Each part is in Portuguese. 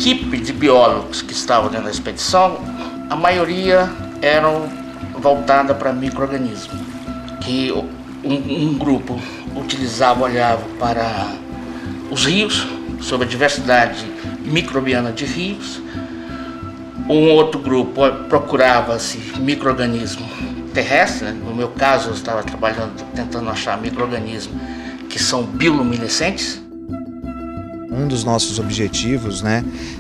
equipe de biólogos que estavam dentro da expedição, a maioria eram voltada para micro-organismos, que um grupo olhava para os rios, sobre a diversidade microbiana de rios. Um outro grupo procurava-se micro-organismo terrestre, né? No meu caso eu estava tentando achar micro-organismos que são bioluminescentes. Um dos nossos objetivos,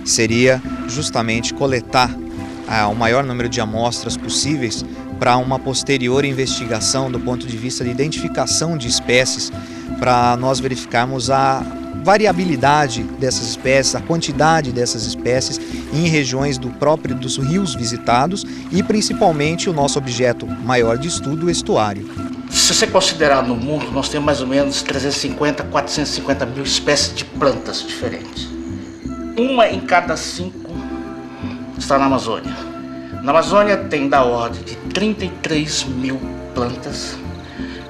seria justamente coletar o maior número de amostras possíveis para uma posterior investigação do ponto de vista de identificação de espécies, para nós verificarmos a variabilidade dessas espécies, a quantidade dessas espécies em regiões dos rios visitados e principalmente o nosso objeto maior de estudo, o estuário. Se você considerar no mundo, nós temos mais ou menos 350 a 450 mil espécies de plantas diferentes. Uma em cada 5 está na Amazônia. Na Amazônia tem da ordem de 33 mil plantas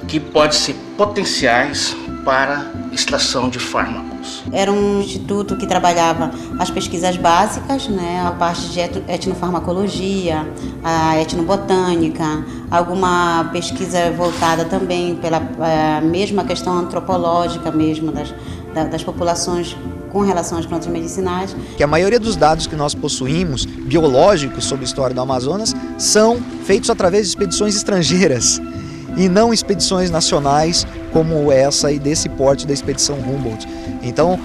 que podem ser potenciais para extração de fármacos. Era um instituto que trabalhava as pesquisas básicas, a parte de etnofarmacologia, a etnobotânica, alguma pesquisa voltada também pela mesma questão antropológica mesmo das populações com relação às plantas medicinais. Que a maioria dos dados que nós possuímos, biológicos sobre a história do Amazonas, são feitos através de expedições estrangeiras e não expedições nacionais como essa e desse porte da expedição Humboldt. Então,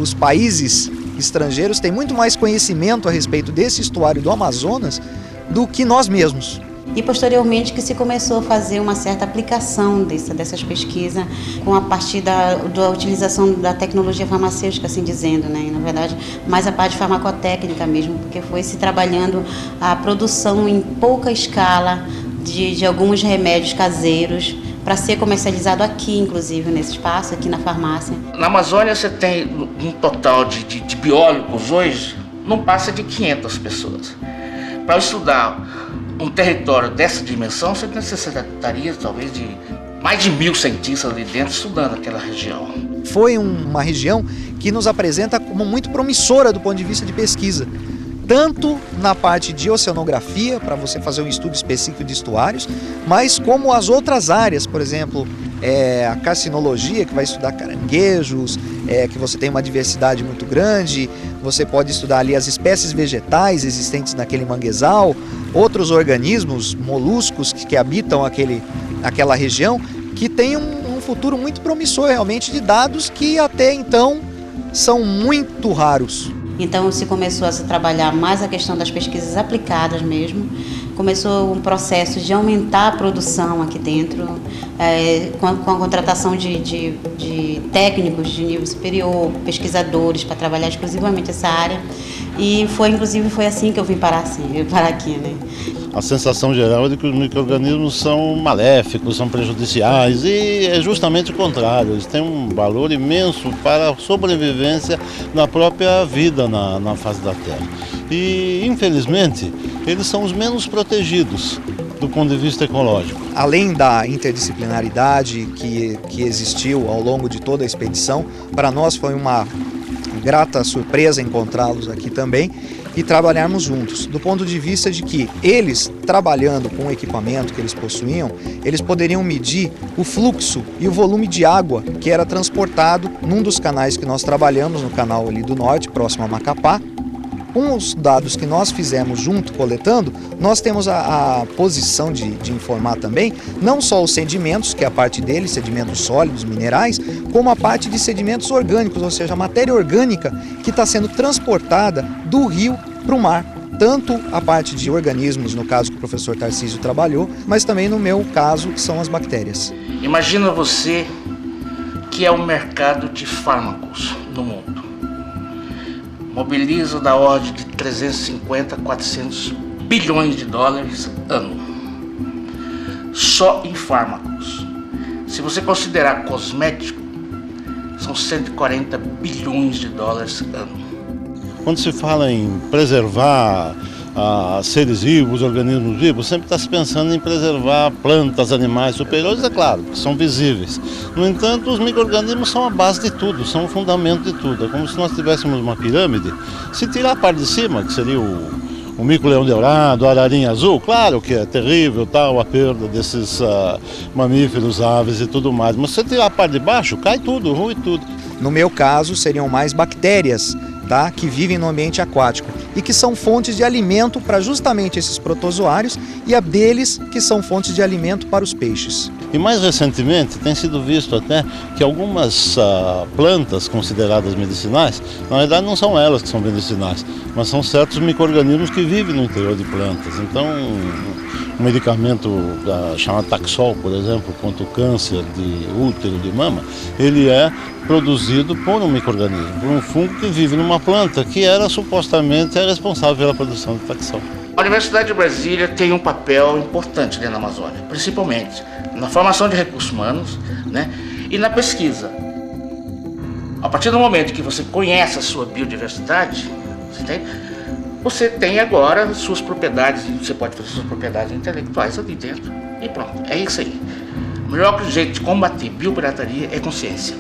os países estrangeiros têm muito mais conhecimento a respeito desse estuário do Amazonas do que nós mesmos. E posteriormente que se começou a fazer uma certa aplicação dessas pesquisas com a partir da utilização da tecnologia farmacêutica, assim dizendo, E, na verdade, mais a parte farmacotécnica mesmo, porque foi se trabalhando a produção em pouca escala de alguns remédios caseiros para ser comercializado aqui, inclusive, nesse espaço, aqui na farmácia. Na Amazônia você tem um total de biólogos hoje, não passa de 500 pessoas. Para estudar um território dessa dimensão, você necessitaria talvez de mais de 1.000 cientistas ali dentro estudando aquela região. Foi uma região que nos apresenta como muito promissora do ponto de vista de pesquisa. Tanto na parte de oceanografia, para você fazer um estudo específico de estuários, mas como as outras áreas, por exemplo, a carcinologia, que vai estudar caranguejos, que você tem uma diversidade muito grande, você pode estudar ali as espécies vegetais existentes naquele manguezal, outros organismos, moluscos que habitam aquela região, que tem um futuro muito promissor realmente de dados que até então são muito raros. Então se começou a se trabalhar mais a questão das pesquisas aplicadas mesmo, começou um processo de aumentar a produção aqui dentro, com a contratação de técnicos de nível superior, pesquisadores para trabalhar exclusivamente essa área, e inclusive foi assim que eu vim parar aqui, A sensação geral é de que os micro-organismos são maléficos, são prejudiciais, e é justamente o contrário. Eles têm um valor imenso para a sobrevivência na própria vida na face da Terra. E, infelizmente, eles são os menos protegidos do ponto de vista ecológico. Além da interdisciplinaridade que existiu ao longo de toda a expedição, para nós foi uma grata surpresa encontrá-los aqui também e trabalharmos juntos, do ponto de vista de que eles, trabalhando com o equipamento que eles possuíam, eles poderiam medir o fluxo e o volume de água que era transportado num dos canais que nós trabalhamos, no canal ali do norte, próximo a Macapá. Com os dados que nós fizemos junto, coletando, nós temos a posição de informar também, não só os sedimentos, que é a parte deles, sedimentos sólidos, minerais, como a parte de sedimentos orgânicos, ou seja, a matéria orgânica que está sendo transportada do rio para o mar. Tanto a parte de organismos, no caso que o professor Tarcísio trabalhou, mas também no meu caso, que são as bactérias. Imagina você que é o mercado de fármacos no mundo. Mobiliza da ordem de 350 a 400 bilhões de dólares ano, só em fármacos. Se você considerar cosmético, são 140 bilhões de dólares ano. Quando se fala em preservar seres vivos, organismos vivos, sempre está se pensando em preservar plantas, animais superiores, é claro, que são visíveis. No entanto, os micro-organismos são a base de tudo, são o fundamento de tudo. É como se nós tivéssemos uma pirâmide, se tirar a parte de cima, que seria o mico-leão dourado, a ararinha azul, claro que é terrível, a perda desses mamíferos, aves e tudo mais, mas se tirar a parte de baixo, cai tudo, rui tudo. No meu caso, seriam mais bactérias, tá? Que vivem no ambiente aquático e que são fontes de alimento para justamente esses protozoários e a deles que são fontes de alimento para os peixes. E mais recentemente tem sido visto até que algumas plantas consideradas medicinais, na verdade não são elas que são medicinais, mas são certos micro-organismos que vivem no interior de plantas. Então, um medicamento chamado Taxol, por exemplo, contra o câncer de útero, de mama, ele é produzido por um micro-organismo, por um fungo que vive numa planta que era supostamente responsável pela produção de Taxol. A Universidade de Brasília tem um papel importante dentro da Amazônia, principalmente na formação de recursos humanos, né, e na pesquisa. A partir do momento que você conhece a sua biodiversidade, você tem agora suas propriedades, você pode fazer suas propriedades intelectuais ali dentro. E pronto, é isso aí. O melhor jeito de combater biopirataria é consciência.